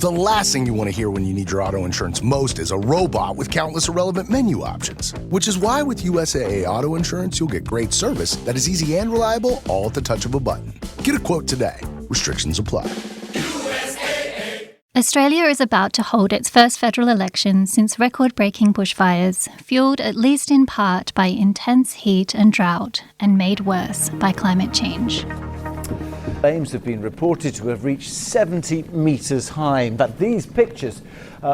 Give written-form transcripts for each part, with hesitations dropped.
The last thing you want to hear when you need your auto insurance most is a robot with countless irrelevant menu options. Which is why with USAA Auto Insurance, you'll get great service that is easy and reliable, all at the touch of a button. Get a quote today. Restrictions apply. Australia is about to hold its first federal election since record-breaking bushfires, fueled at least in part by intense heat and drought, and made worse by climate change. Flames have been reported to have reached 70 metres high, but these pictures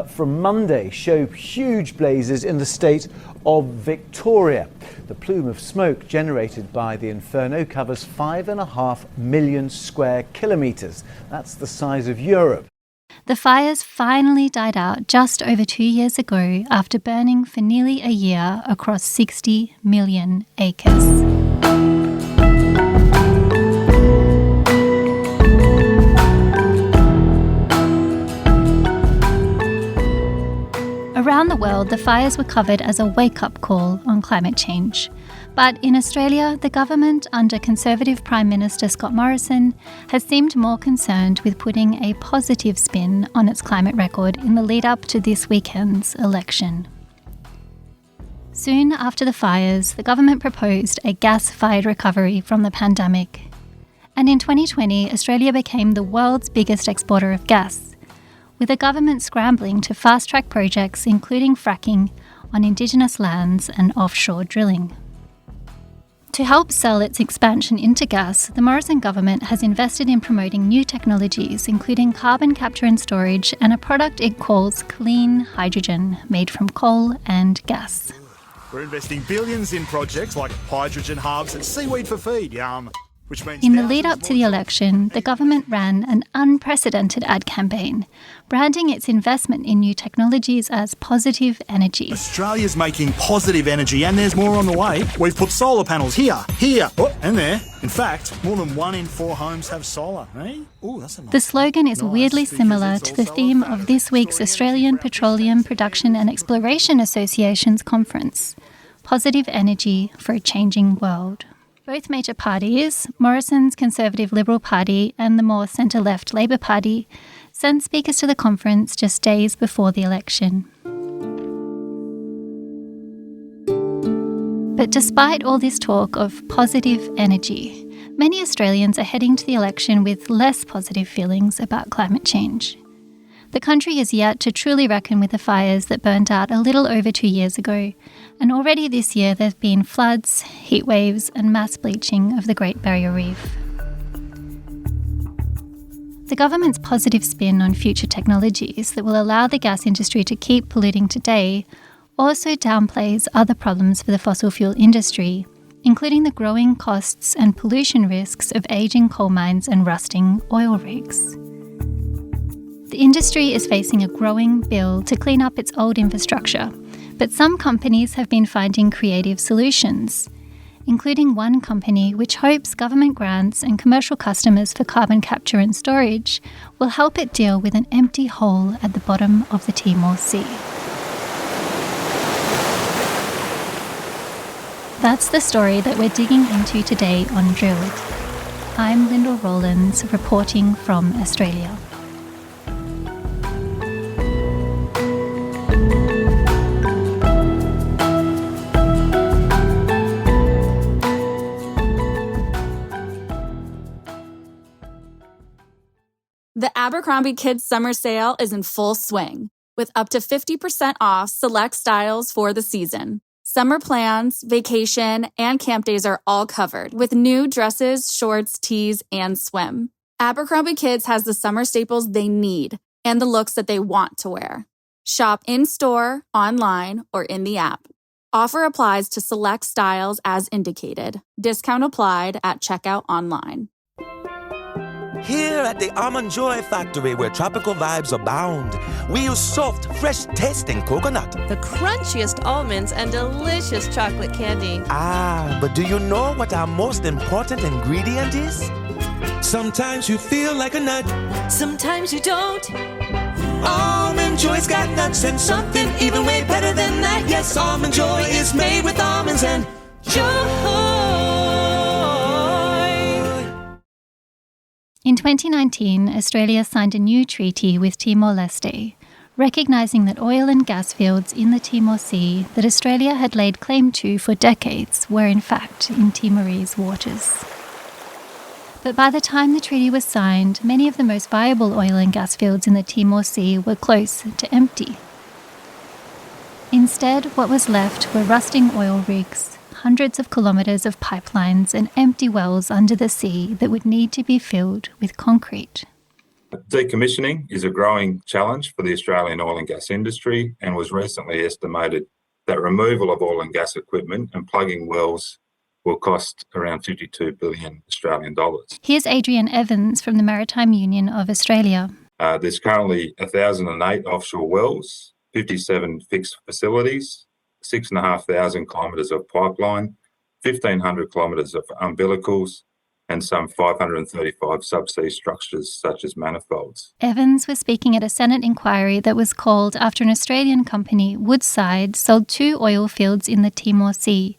from Monday show huge blazes in the state of Victoria. The plume of smoke generated by the inferno covers 5.5 million square kilometres. That's the size of Europe. The fires finally died out just over 2 years ago after burning for nearly a year across 60 million acres. Around the world, the fires were covered as a wake-up call on climate change. But in Australia, the government under Conservative Prime Minister Scott Morrison has seemed more concerned with putting a positive spin on its climate record in the lead-up to this weekend's election. Soon after the fires, the government proposed a gas-fired recovery from the pandemic. And in 2020, Australia became the world's biggest exporter of gas, with the government scrambling to fast-track projects including fracking on Indigenous lands and offshore drilling. To help sell its expansion into gas, the Morrison government has invested in promoting new technologies, including carbon capture and storage, and a product it calls clean hydrogen, made from coal and gas. We're investing billions in projects like hydrogen hubs and seaweed for feed, which means in the lead up to the election, the government ran an unprecedented ad campaign, branding its investment in new technologies as positive energy. Australia's making positive energy, and there's more on the way. We've put solar panels here, and there. In fact, more than 1 in 4 homes have solar, eh? Ooh, that's a nice. The slogan is weirdly similar to the theme of this week's Australian Petroleum Production and Exploration Association's conference, Positive Energy for a Changing World. Both major parties, Morrison's Conservative Liberal Party and the more centre-left Labor Party, sent speakers to the conference just days before the election. But despite all this talk of positive energy, many Australians are heading to the election with less positive feelings about climate change. The country is yet to truly reckon with the fires that burnt out a little over 2 years ago, and already this year there have been floods, heat waves, and mass bleaching of the Great Barrier Reef. The government's positive spin on future technologies that will allow the gas industry to keep polluting today also downplays other problems for the fossil fuel industry, including the growing costs and pollution risks of aging coal mines and rusting oil rigs. The industry is facing a growing bill to clean up its old infrastructure, but some companies have been finding creative solutions, including one company which hopes government grants and commercial customers for carbon capture and storage will help it deal with an empty hole at the bottom of the Timor Sea. That's the story that we're digging into today on Drilled. I'm Lyndall Rowlands, reporting from Australia. The Abercrombie Kids Summer Sale is in full swing, with up to 50% off select styles for the season. Summer plans, vacation, and camp days are all covered, with new dresses, shorts, tees, and swim. Abercrombie Kids has the summer staples they need and the looks that they want to wear. Shop in-store, online, or in the app. Offer applies to select styles as indicated. Discount applied at checkout online. Here at the Almond Joy Factory, where tropical vibes abound, we use soft, fresh-tasting coconut. The crunchiest almonds and delicious chocolate candy. Ah, but do you know what our most important ingredient is? Sometimes you feel like a nut. Sometimes you don't. Almond Joy's got nuts and something even way better than that. Yes, Almond Joy is made with almonds and joy. In 2019, Australia signed a new treaty with Timor-Leste, recognising that oil and gas fields in the Timor Sea that Australia had laid claim to for decades were in fact in Timorese waters. But by the time the treaty was signed, many of the most viable oil and gas fields in the Timor Sea were close to empty. Instead, what was left were rusting oil rigs, hundreds of kilometres of pipelines and empty wells under the sea that would need to be filled with concrete. Decommissioning is a growing challenge for the Australian oil and gas industry, and was recently estimated that removal of oil and gas equipment and plugging wells will cost around 52 billion Australian dollars. Here's Adrian Evans from the Maritime Union of Australia. There's currently 1,008 offshore wells, 57 fixed facilities, 6,500 kilometres of pipeline, 1,500 kilometres of umbilicals, and some 535 subsea structures such as manifolds. Evans was speaking at a Senate inquiry that was called after an Australian company, Woodside, sold 2 oil fields in the Timor Sea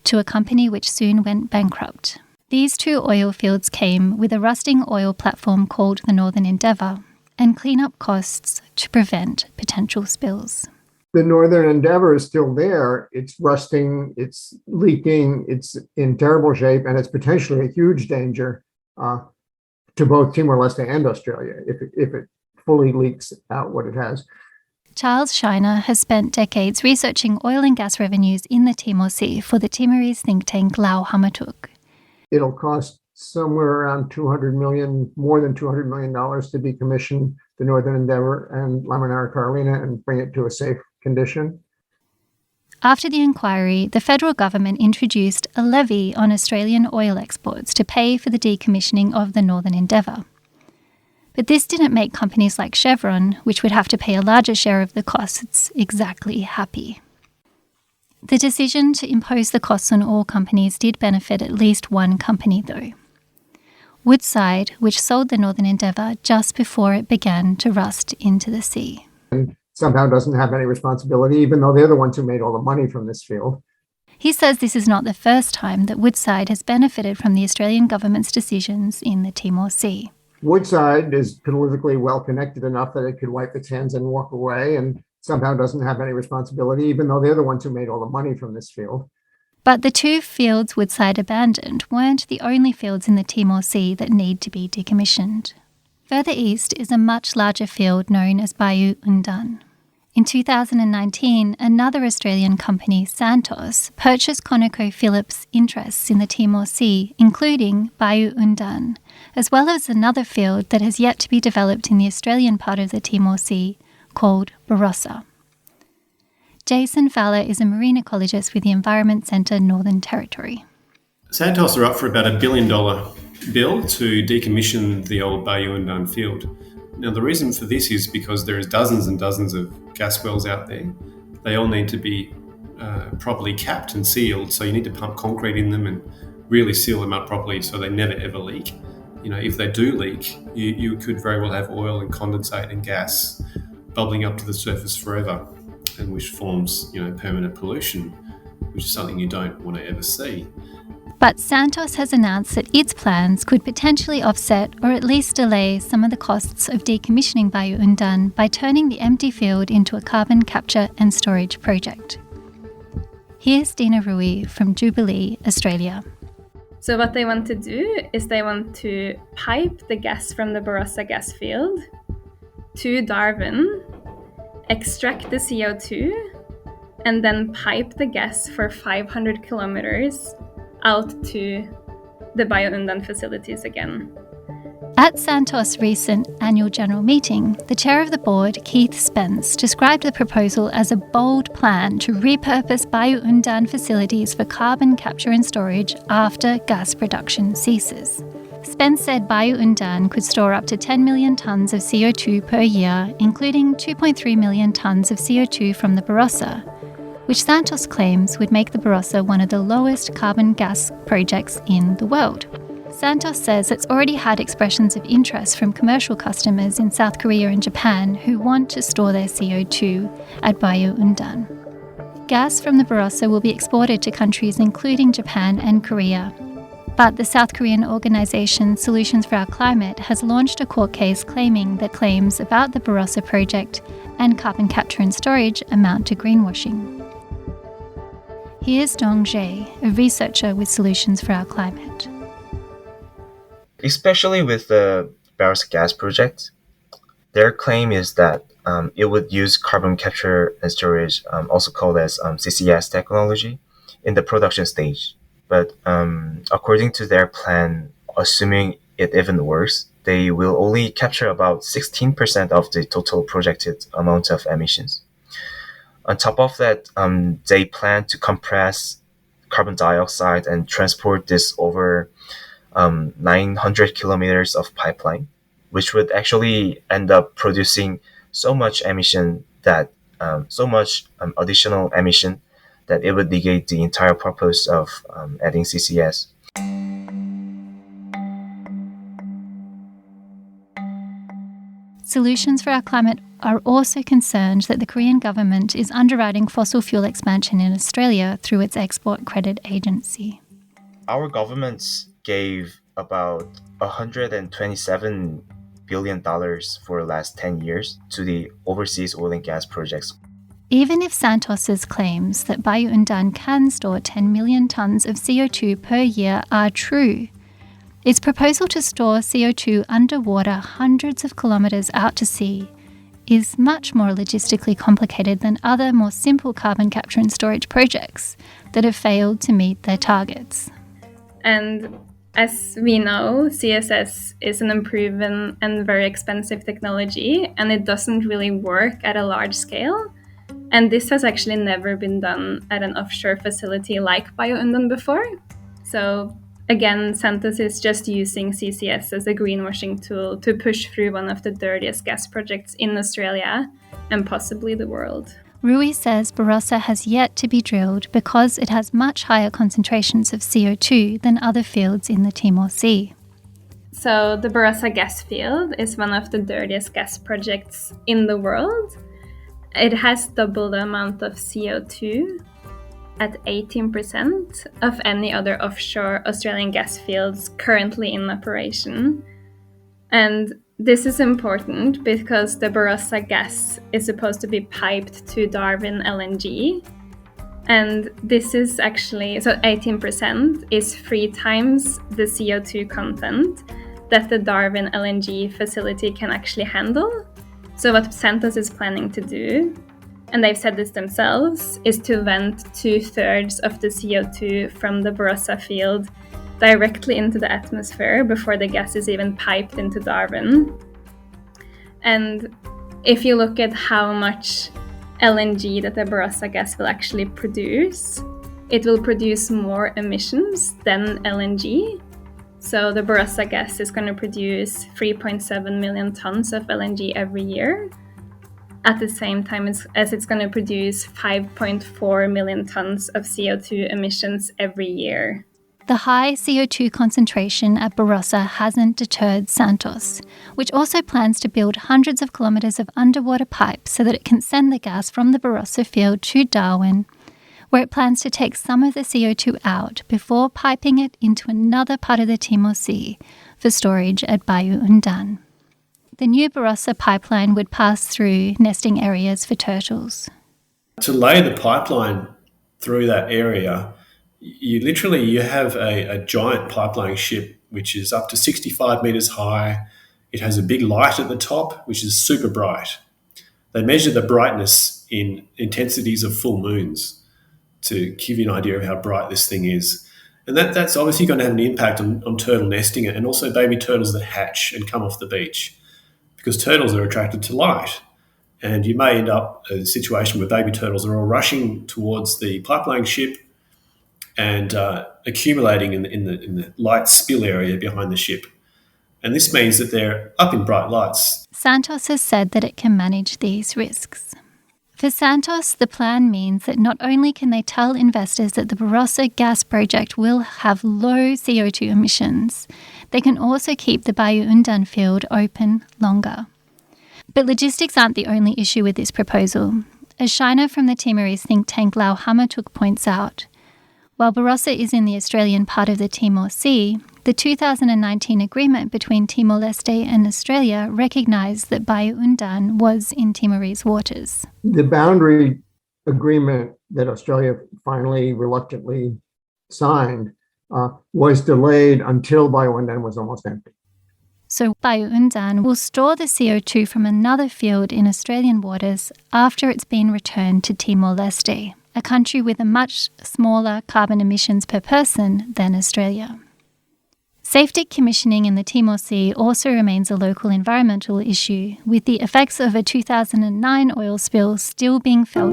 to a company which soon went bankrupt. These 2 oil fields came with a rusting oil platform called the Northern Endeavour and clean-up costs to prevent potential spills. The Northern Endeavour is still there. It's rusting, it's leaking, it's in terrible shape, and it's potentially a huge danger to both Timor-Leste and Australia if it fully leaks out what it has. Charles Shiner has spent decades researching oil and gas revenues in the Timor Sea for the Timorese think tank Lau Hamatuk. It'll cost somewhere around more than $200 million to decommission the Northern Endeavour and Laminara Carolina and bring it to a safe condition. After the inquiry, the federal government introduced a levy on Australian oil exports to pay for the decommissioning of the Northern Endeavour. But this didn't make companies like Chevron, which would have to pay a larger share of the costs, exactly happy. The decision to impose the costs on all companies did benefit at least one company, though. Woodside, which sold the Northern Endeavour just before it began to rust into the sea. And somehow doesn't have any responsibility, even though they're the ones who made all the money from this field. He says this is not the first time that Woodside has benefited from the Australian government's decisions in the Timor Sea. Woodside is politically well-connected enough that it could wipe its hands and walk away, and somehow doesn't have any responsibility, even though they're the ones who made all the money from this field. But the 2 fields Woodside abandoned weren't the only fields in the Timor Sea that need to be decommissioned. Further east is a much larger field known as Bayou Undan. In 2019, another Australian company, Santos, purchased ConocoPhillips' interests in the Timor Sea, including Bayou Undan, as well as another field that has yet to be developed in the Australian part of the Timor Sea, called Barossa. Jason Fowler is a marine ecologist with the Environment Centre Northern Territory. Santos are up for about $1 billion bill to decommission the old Bayou Undan field. Now, the reason for this is because there is dozens and dozens of gas wells out there. They all need to be properly capped and sealed, so you need to pump concrete in them and really seal them up properly so they never ever leak. You know, if they do leak, you could very well have oil and condensate and gas bubbling up to the surface forever, and which forms, permanent pollution, which is something you don't want to ever see. But Santos has announced that its plans could potentially offset or at least delay some of the costs of decommissioning Bayou Undan by turning the empty field into a carbon capture and storage project. Here's Dina Rui from Jubilee, Australia. So what they want to do is they want to pipe the gas from the Barossa gas field to Darwin, extract the CO2, and then pipe the gas for 500 kilometers out to the Bayou Undan facilities again. At Santos' recent annual general meeting, the chair of the board, Keith Spence, described the proposal as a bold plan to repurpose Bayou Undan facilities for carbon capture and storage after gas production ceases. Spence said Bayou Undan could store up to 10 million tonnes of CO2 per year, including 2.3 million tonnes of CO2 from the Barossa, which Santos claims would make the Barossa one of the lowest carbon gas projects in the world. Santos says it's already had expressions of interest from commercial customers in South Korea and Japan who want to store their CO2 at Bayou Undan. Gas from the Barossa will be exported to countries including Japan and Korea. But the South Korean organisation Solutions for Our Climate has launched a court case claiming that claims about the Barossa project and carbon capture and storage amount to greenwashing. Here's Dong Jae, a researcher with Solutions for Our Climate. Especially with the Barossa gas project, their claim is that it would use carbon capture and storage, also called as CCS technology, in the production stage. But according to their plan, assuming it even works, they will only capture about 16% of the total projected amount of emissions. On top of that, they plan to compress carbon dioxide and transport this over 900 kilometers of pipeline, which would actually end up producing so much emission that additional emission that it would negate the entire purpose of adding CCS. Solutions for Our Climate are also concerned that the Korean government is underwriting fossil fuel expansion in Australia through its export credit agency. Our government gave about $127 billion for the last 10 years to the overseas oil and gas projects. Even if Santos's claims that Bayu-Undan can store 10 million tonnes of CO2 per year are true, its proposal to store CO2 underwater hundreds of kilometres out to sea is much more logistically complicated than other more simple carbon capture and storage projects that have failed to meet their targets. And as we know, CSS is an unproven and very expensive technology, and it doesn't really work at a large scale. And this has actually never been done at an offshore facility like Bayu-Undan before. So again, Santos is just using CCS as a greenwashing tool to push through one of the dirtiest gas projects in Australia and possibly the world. Rui says Barossa has yet to be drilled because it has much higher concentrations of CO2 than other fields in the Timor Sea. So the Barossa gas field is one of the dirtiest gas projects in the world. It has double the amount of CO2 at 18% of any other offshore Australian gas fields currently in operation. And this is important because the Barossa gas is supposed to be piped to Darwin LNG. And this is actually, so 18% is 3 times the CO2 content that the Darwin LNG facility can actually handle. So what Santos is planning to do, and they've said this themselves, is to vent 2/3 of the CO2 from the Barossa field directly into the atmosphere before the gas is even piped into Darwin. And if you look at how much LNG that the Barossa gas will actually produce, it will produce more emissions than LNG. So the Barossa gas is going to produce 3.7 million tons of LNG every year, at the same time as it's going to produce 5.4 million tons of CO2 emissions every year. The high CO2 concentration at Barossa hasn't deterred Santos, which also plans to build hundreds of kilometres of underwater pipes so that it can send the gas from the Barossa field to Darwin, where it plans to take some of the CO2 out before piping it into another part of the Timor Sea for storage at Bayu-Undan. The new Barossa pipeline would pass through nesting areas for turtles. To lay the pipeline through that area, you have a giant pipeline ship which is up to 65 metres high. It has a big light at the top, which is super bright. They measure the brightness in intensities of full moons to give you an idea of how bright this thing is. And that's obviously going to have an impact on turtle nesting and also baby turtles that hatch and come off the beach, because turtles are attracted to light. And you may end up in a situation where baby turtles are all rushing towards the pipeline ship and accumulating in the light spill area behind the ship. And this means that they're up in bright lights. Santos has said that it can manage these risks. For Santos, the plan means that not only can they tell investors that the Barossa gas project will have low CO2 emissions, they can also keep the Bayu-Undan field open longer. But logistics aren't the only issue with this proposal. As Shina from the Timorese think tank Lau Hamatuk points out, While Barossa is in the Australian part of the Timor Sea, the 2019 agreement between Timor-Leste and Australia recognised that Bayu Undan was in Timorese waters. The boundary agreement that Australia finally reluctantly signed was delayed until Bayu Undan was almost empty. So Bayu Undan will store the CO2 from another field in Australian waters after it's been returned to Timor-Leste, a country with a much smaller carbon emissions per person than Australia. Safe decommissioning in the Timor Sea also remains a local environmental issue, with the effects of a 2009 oil spill still being felt.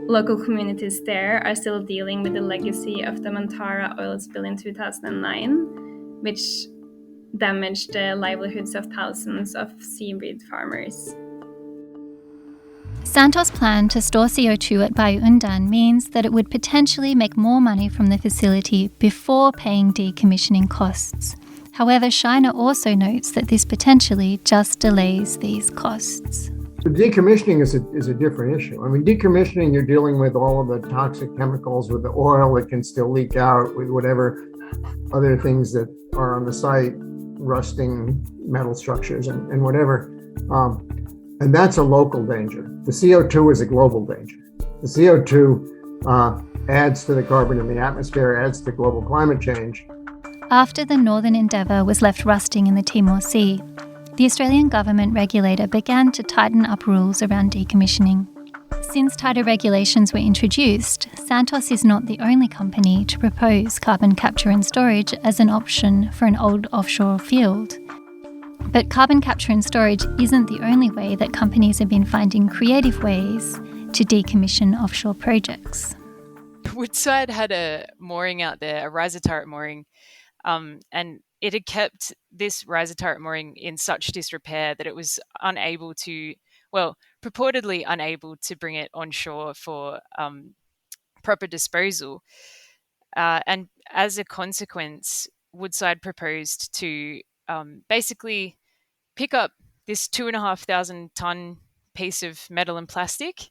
Local communities there are still dealing with the legacy of the Montara oil spill in 2009, which damaged the livelihoods of thousands of seaweed farmers. Santos' plan to store CO2 at Bayu Undan means that it would potentially make more money from the facility before paying decommissioning costs. However, Shiner also notes that this potentially just delays these costs. Decommissioning is a different issue. I mean, decommissioning, you're dealing with all of the toxic chemicals, with the oil that can still leak out, with whatever other things that are on the site, rusting metal structures and whatever. And that's a local danger. The CO2 is a global danger. The CO2 adds to the carbon in the atmosphere, adds to global climate change. After the Northern Endeavour was left rusting in the Timor Sea, the Australian government regulator began to tighten up rules around decommissioning. Since tighter regulations were introduced, Santos is not the only company to propose carbon capture and storage as an option for an old offshore field. But carbon capture and storage isn't the only way that companies have been finding creative ways to decommission offshore projects. Woodside had a mooring out there, a riser turret mooring, and it had kept this riser turret mooring in such disrepair that it was purportedly unable to bring it onshore for proper disposal. And as a consequence, Woodside proposed to basically pick up this 2,500 ton piece of metal and plastic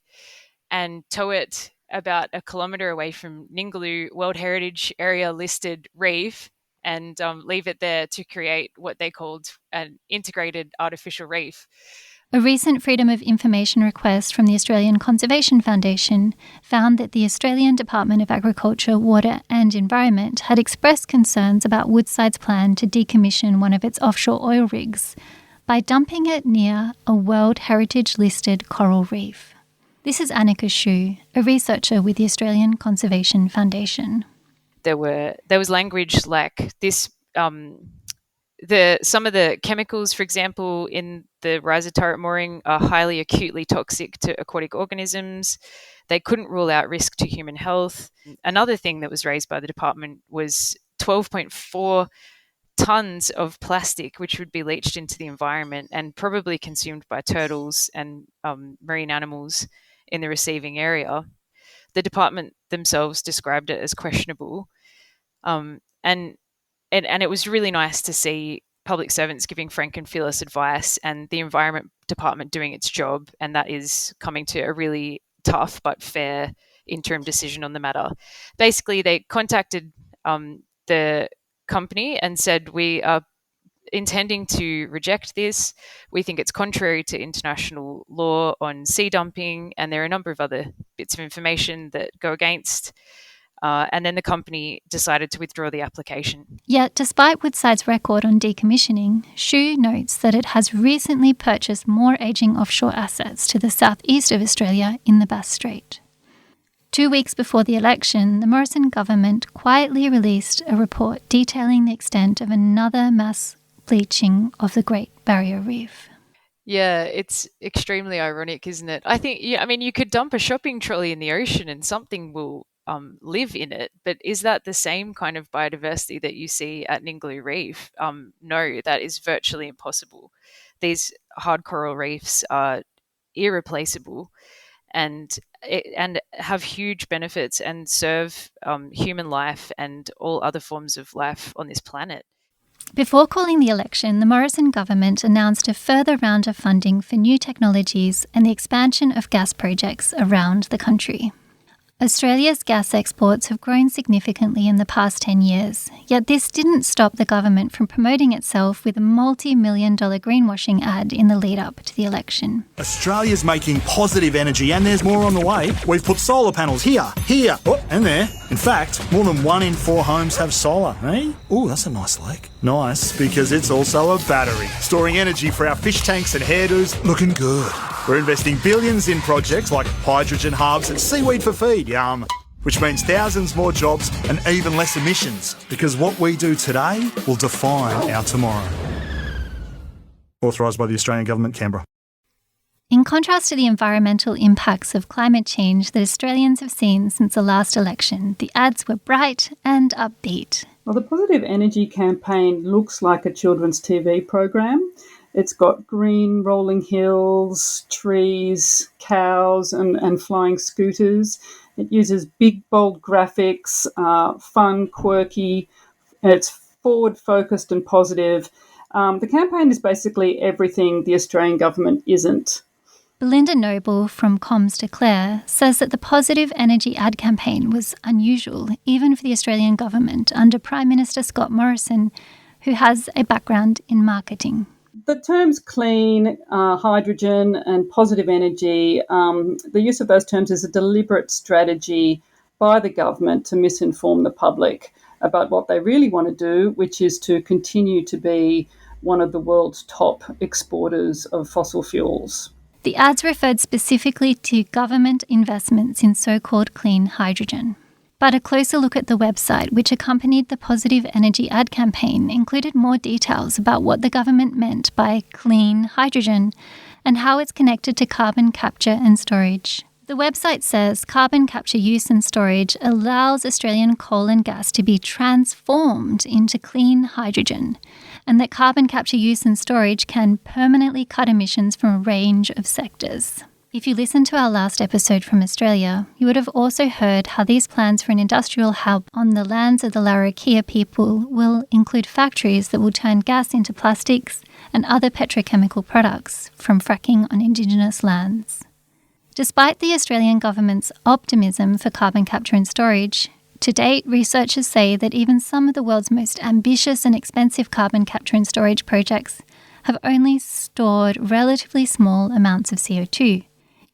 and tow it about 1 kilometre away from Ningaloo World Heritage Area listed reef and leave it there to create what they called an integrated artificial reef. A recent Freedom of Information request from the Australian Conservation Foundation found that the Australian Department of Agriculture, Water and Environment had expressed concerns about Woodside's plan to decommission one of its offshore oil rigs by dumping it near a World Heritage-listed coral reef. This is Annika Shu, a researcher with the Australian Conservation Foundation. There was language like this. Some of the chemicals, for example, in the riser turret mooring are highly acutely toxic to aquatic organisms. They couldn't rule out risk to human health. Another thing that was raised by the department was 12.4 tons of plastic, which would be leached into the environment and probably consumed by turtles and marine animals in the receiving area. The department themselves described it as questionable. And it was really nice to see public servants giving frank and fearless advice and the Environment Department doing its job, and that is coming to a really tough but fair interim decision on the matter. Basically, they contacted the company and said, we are intending to reject this. We think it's contrary to international law on sea dumping, and there are a number of other bits of information that go against. And then the company decided to withdraw the application. Yet, despite Woodside's record on decommissioning, Shu notes that it has recently purchased more ageing offshore assets to the southeast of Australia in the Bass Strait. 2 weeks before the election, the Morrison government quietly released a report detailing the extent of another mass bleaching of the Great Barrier Reef. Yeah, it's extremely ironic, isn't it? I think, you could dump a shopping trolley in the ocean and something will live in it, but is that the same kind of biodiversity that you see at Ningaloo Reef? No, that is virtually impossible. These hard coral reefs are irreplaceable and have huge benefits and serve human life and all other forms of life on this planet. Before calling the election, the Morrison government announced a further round of funding for new technologies and the expansion of gas projects around the country. Australia's gas exports have grown significantly in the past 10 years, yet this didn't stop the government from promoting itself with a multi-million-dollar greenwashing ad in the lead-up to the election. Australia's making positive energy and there's more on the way. We've put solar panels here, and there. In fact, more than 1 in 4 homes have solar, eh? Ooh, that's a nice lake. Nice, because it's also a battery, storing energy for our fish tanks and hairdos. Looking good. We're investing billions in projects like hydrogen hubs and seaweed for feed, yum, which means thousands more jobs and even less emissions, because what we do today will define our tomorrow. Authorised by the Australian Government, Canberra. In contrast to the environmental impacts of climate change that Australians have seen since the last election, the ads were bright and upbeat. Well, the Positive Energy campaign looks like a children's TV program. It's got green rolling hills, trees, cows and flying scooters. It uses big, bold graphics, fun, quirky. It's forward-focused and positive. The campaign is basically everything the Australian government isn't. Belinda Noble from Comms Declare says that the Positive Energy ad campaign was unusual, even for the Australian government under Prime Minister Scott Morrison, who has a background in marketing. The terms clean, hydrogen and positive energy, the use of those terms is a deliberate strategy by the government to misinform the public about what they really want to do, which is to continue to be one of the world's top exporters of fossil fuels. The ads referred specifically to government investments in so-called clean hydrogen. But a closer look at the website, which accompanied the Positive Energy ad campaign, included more details about what the government meant by clean hydrogen and how it's connected to carbon capture and storage. The website says carbon capture use and storage allows Australian coal and gas to be transformed into clean hydrogen, and that carbon capture use and storage can permanently cut emissions from a range of sectors. If you listened to our last episode from Australia, you would have also heard how these plans for an industrial hub on the lands of the Larrakia people will include factories that will turn gas into plastics and other petrochemical products from fracking on Indigenous lands. Despite the Australian government's optimism for carbon capture and storage, to date, researchers say that even some of the world's most ambitious and expensive carbon capture and storage projects have only stored relatively small amounts of CO2,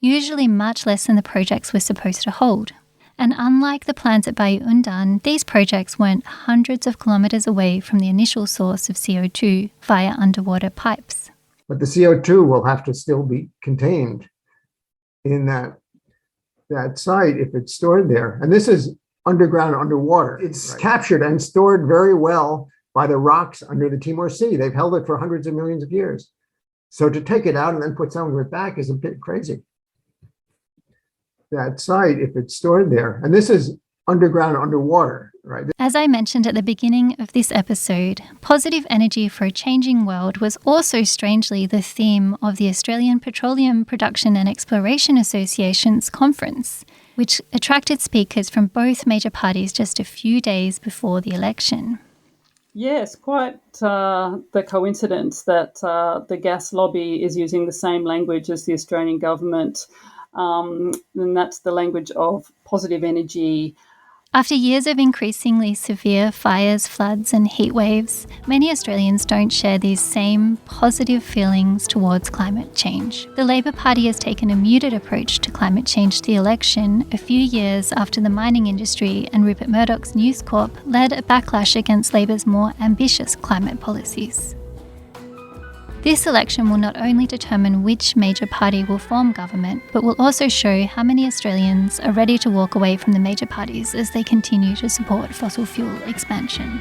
usually much less than the projects were supposed to hold. And unlike the plans at Bayu-Undan, these projects weren't hundreds of kilometres away from the initial source of CO2 via underwater pipes. But the CO2 will have to still be contained in that site if it's stored there. And this is underground, underwater. It's captured and stored very well by the rocks under the Timor Sea. They've held it for hundreds of millions of years. So to take it out and then put some of it back is a bit crazy. That site, if it's stored there, and this is underground, underwater, right? As I mentioned at the beginning of this episode, positive energy for a changing world was also strangely the theme of the Australian Petroleum Production and Exploration Association's conference, which attracted speakers from both major parties just a few days before the election. Yes, quite the coincidence that the gas lobby is using the same language as the Australian government, and that's the language of positive energy. After years of increasingly severe fires, floods and heat waves, many Australians don't share these same positive feelings towards climate change. The Labor Party has taken a muted approach to climate change to the election a few years after the mining industry and Rupert Murdoch's News Corp led a backlash against Labor's more ambitious climate policies. This election will not only determine which major party will form government, but will also show how many Australians are ready to walk away from the major parties as they continue to support fossil fuel expansion.